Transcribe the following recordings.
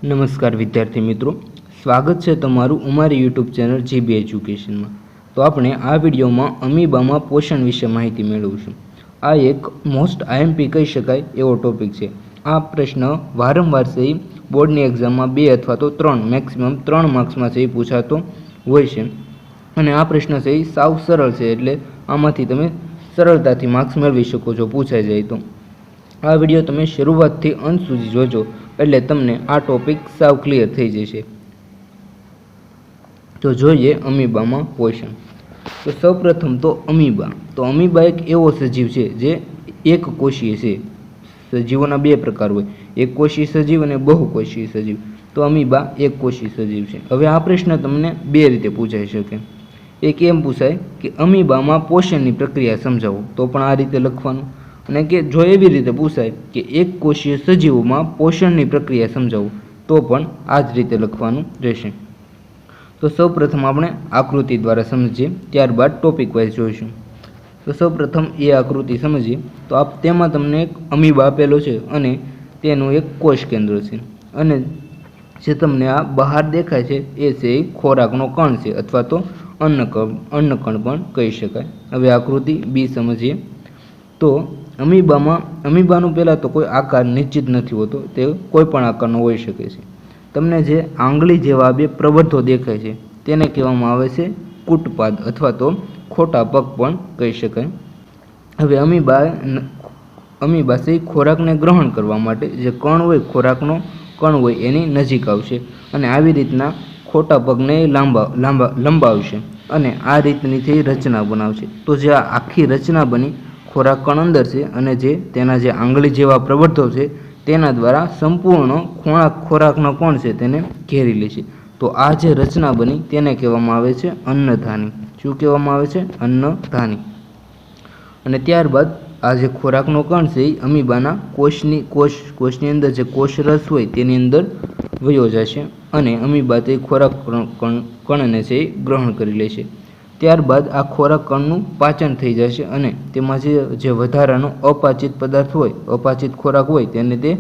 નમસ્કાર વિદ્યાર્થી મિત્રો, સ્વાગત છે તમારું અમારી યુટ્યુબ ચેનલ જીબી એજ્યુકેશનમાં। તો આપણે આ વિડીયોમાં અમીબામાં પોષણ વિશે માહિતી મેળવીશું। આ એક મોસ્ટ આઈએમપી કહી શકાય એવો ટોપિક છે। આ પ્રશ્ન વારંવાર છે બોર્ડની એક્ઝામમાં 2 અથવા તો 3 મેક્સિમમ 3 માર્ક્સમાં છે પૂછાતો હોય છે અને આ પ્રશ્ન છે સાવ સરળ છે, એટલે આમાંથી તમે સરળતાથી માર્ક્સ મેળવી શકો છો પૂછાઈ જાય તો। આ વિડીયો તમે શરૂઆતથી અંત સુધી જોજો એટલે તમને આ ટોપિક સાવ ક્લિયર થઈ જશે। તો જોઈએ અમીબામાં પોષણ। તો સૌપ્રથમ તો અમીબા એક એવો સજીવ છે જે એક કોષીય છે। સજીવોના 2 પ્રકાર હોય, એક કોષીય સજીવ અને બહુકોષીય સજીવ। તો અમીબા એક કોષીય સજીવ છે। હવે આ પ્રશ્ન તમને 2 રીતે પૂછાઈ શકે। એક એમ પૂછાય કે અમીબામાં પોષણની પ્રક્રિયા સમજાવો, તો પણ આ રીતે લખવાનું, અને કે જો એવી રીતે પૂછાય કે એક કોષીય સજીવોમાં પોષણની પ્રક્રિયા સમજાવો, તો પણ આ જ રીતે લખવાનું રહેશે। તો સૌપ્રથમ આપણે આકૃતિ દ્વારા સમજીએ, ત્યારબાદ ટોપિક વાઇઝ જોઈશું। તો સૌપ્રથમ એ આકૃતિ સમજીએ તો તેમાં તમને એક અમીબા આપેલો છે અને તેનું એક કોષ કેન્દ્ર છે, અને જે તમને આ બહાર દેખાય છે એ છે ખોરાકનો કણ છે અથવા તો અન્નકણ પણ કહી શકાય। હવે આકૃતિ બી સમજીએ। તો અમીબાનું પહેલાં તો કોઈ આકાર નિશ્ચિત નથી હોતો, તે કોઈ પણ આકારનો હોઈ શકે છે। તમને જે આંગળી જેવા 2 પ્રવર્ધો દેખાય છે તેને કહેવામાં આવે છે કૂટપાદ અથવા તો ખોટા પગ પણ કહી શકાય। હવે અમીબા છે ખોરાકને ગ્રહણ કરવા માટે જે કણ હોય, ખોરાકનો કણ હોય એની નજીક આવશે અને આવી રીતના ખોટા પગને લંબાવશે અને આ રીતની તે રચના બનાવશે। તો જે આ આખી રચના બની ખોરાક કણ અંદર છે અને જે તેના જે આંગળી જેવા પ્રવર્ધો છે તેના દ્વારા સંપૂર્ણ ખોરાકનો કણ છે તેને ઘેરી લે છે। તો આ જે રચના બની તેને કહેવામાં આવે છે અન્નધાની। શું કહેવામાં આવે છે? અન્નધાની। અને ત્યારબાદ આ જે ખોરાકનો કણ છે એ અમીબાના કોષની અંદર જે કોષરસ હોય તેની અંદર વયો જશે અને અમીબા તે ખોરાક કણને છે એ ગ્રહણ કરી લે છે। ત્યારબાદ આ ખોરાક કણનું પાચન થઈ જશે અને તેમાં જે વધારાનો અપાચિત પદાર્થ હોય, અપાચિત ખોરાક હોય તેને તે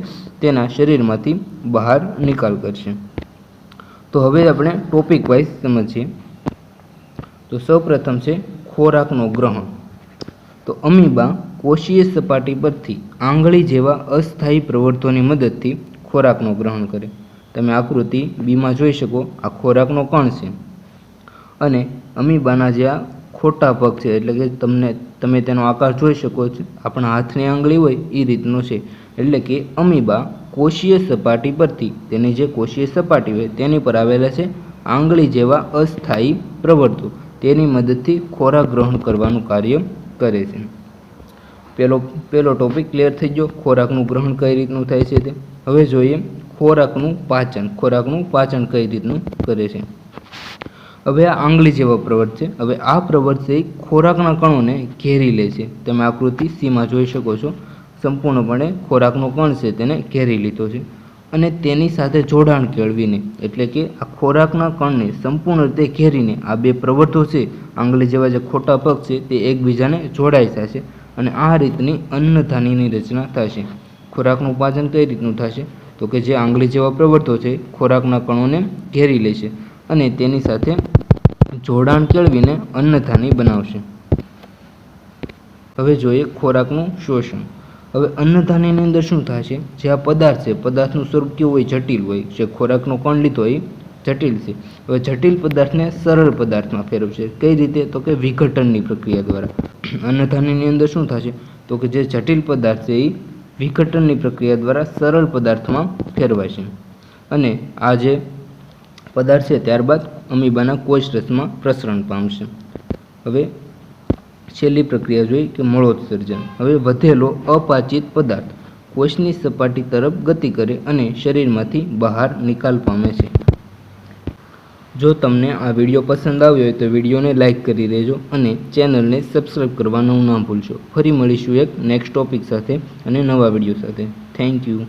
તેના શરીરમાંથી બહાર નિકાલ કરશે। તો હવે આપણે ટોપિક વાઇઝ સમજીએ। તો સૌપ્રથમ છે ખોરાકનો ગ્રહણ। તો અમીબા કોષીય સપાટી પરથી આંગળી જેવા અસ્થાયી પ્રવર્ધોની મદદથી ખોરાકનો ગ્રહણ કરે। તમે આકૃતિ બીમાં જોઈ શકો, આ ખોરાકનો કણ છે અને અમીબાના જે આ ખોટા પગ છે, એટલે કે તમે તેનો આકાર જોઈ શકો છો, આપણા હાથની આંગળી હોય એ રીતનો છે। એટલે કે અમીબા કોષીય સપાટી પરથી તેની જે કોષીય સપાટી હોય તેની પર આવેલા છે આંગળી જેવા અસ્થાયી પ્રવર્ધો, તેની મદદથી ખોરાક ગ્રહણ કરવાનું કાર્ય કરે છે। પેલો ટોપિક ક્લિયર થઈ ગયો, ખોરાકનું ગ્રહણ કઈ રીતનું થાય છે તે। હવે જોઈએ ખોરાકનું પાચન કઈ રીતનું કરે છે। હવે આ આંગળી જેવા પ્રવર્ત છે। હવે આ પ્રવર્ત છે ખોરાકના કણોને ઘેરી લે છે। તમે આકૃતિ સીમાં જોઈ શકો છો, સંપૂર્ણપણે ખોરાકનો કણ છે તેને ઘેરી લીધો છે અને તેની સાથે જોડાણ કેળવીને, એટલે કે આ ખોરાકના કણને સંપૂર્ણ રીતે ઘેરીને આ 2 પ્રવર્ધો છે, આંગળી જેવા જે ખોટા પગ છે તે એકબીજાને જોડાઈ જશે અને આ રીતની અન્નધાનીની રચના થશે। ખોરાકનું પાચન કઈ રીતનું થશે? તો કે જે આંગળી જેવા પ્રવર્ધો છે ખોરાકના કણોને ઘેરી લે છે અને તેની સાથે જોડાણ કેળવીને અન્નધાની બનાવશે। હવે જોઈએ ખોરાકનું શોષણ। હવે અન્નધાનીની અંદર શું થશે? જે આ પદાર્થ છે, પદાર્થનું સ્વરૂપ કેવું હોય? જટિલ હોય। જે ખોરાકનો કણ લીધો એ જટિલ છે। હવે જટિલ પદાર્થને સરળ પદાર્થમાં ફેરવશે। કઈ રીતે? તો કે વિઘટનની પ્રક્રિયા દ્વારા। અન્નધાનીની અંદર શું થશે? તો કે જે જટિલ પદાર્થ છે એ વિઘટનની પ્રક્રિયા દ્વારા સરળ પદાર્થમાં ફેરવાશે અને આ જે પદાર્થ છે ત્યારબાદ અમીબાના કોષરસમાં પ્રસરણ પામશે। હવે છેલ્લી પ્રક્રિયા જોઈ કે મળોત્સર્જન। હવે વધેલો અપાચિત પદાર્થ કોષની સપાટી તરફ ગતિ કરે અને શરીરમાંથી બહાર નિકાલ પામે છે। જો તમને આ વિડીયો પસંદ આવ્યો હોય તો વિડીયોને લાઇક કરી દેજો અને ચેનલને સબસ્ક્રાઈબ કરવાનું ના ભૂલશો। ફરી મળીશું એક નેક્સ્ટ ટોપિક સાથે અને નવા વિડીયો સાથે। Thank you.